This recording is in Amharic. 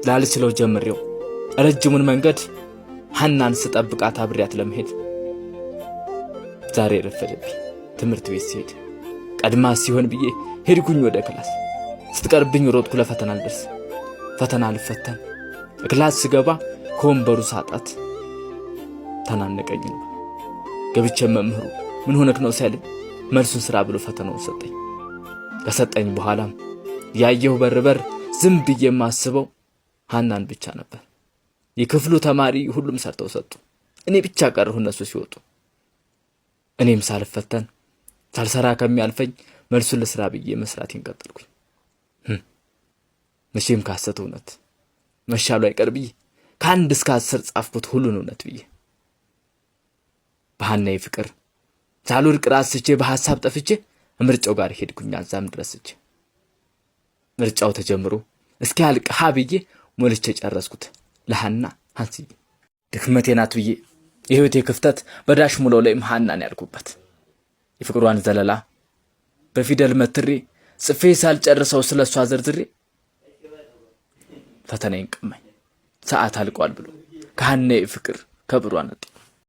ላልችለው ጀምሬው ረጅሙን መንገድ ሐናን ስጠብቃት አብሬያት ለመሄድ ዛሬ ረፈደብኝ። ትምህርት ቤት ሲሄድ ቀድማ ሲሆን ብዬ ሄድኩኝ ወደ ክላስ። ስትቀርብኝ ሮጥኩ ለፈተና ልደርስ። ፈተና ልፈተን ክላስ ስገባ ከወንበሩ ሳጣት ተናነቀኝ። ገብቼ መምህሩ ምን ሆነክ ነው ሲያለኝ መልሱን ስራ ብሎ ፈተናውን ሰጠኝ። ከሰጠኝ በኋላም ያየው በርበር ዝም ብዬ ማስበው ሐናን ብቻ ነበር። የክፍሉ ተማሪ ሁሉም ሰርተው ሰጡ። እኔ ብቻ ቀረሁ እነሱ ሲወጡ። እኔም ሳልፈተን ሳልሰራ ከሚያልፈኝ መልሱን ለስራ ብዬ መስራቴን ቀጠልኩኝ። መቼም ካሰተ እውነት መሻሉ አይቀር ብዬ ከአንድ እስከ 10 ጻፍኩት ሁሉን እውነት ብዬ። በሐናዬ ፍቅር ሳልወድቅ ራስቼ በሐሳብ ጠፍቼ ምርጫው ጋር ሄድኩኝ አዛም ድረስቼ። ምርጫው ተጀምሮ እስኪያልቅ ሀ ብዬ ሞልቼ ጨረስኩት ለሐና አንስዬ። ድክመቴ ናት ብዬ የህይወቴ ክፍተት በዳሽ ሙለው ላይ ሐናን ያልኩበት። የፍቅሯን ዘለላ በፊደል መትሬ ጽፌ ሳልጨርሰው ስለሷ ዘርዝሬ ፈተናዬን ቀማኝ ሰዓት አልቋል ብሎ ከሐናዬ ፍቅር ከብሯ ነጠ።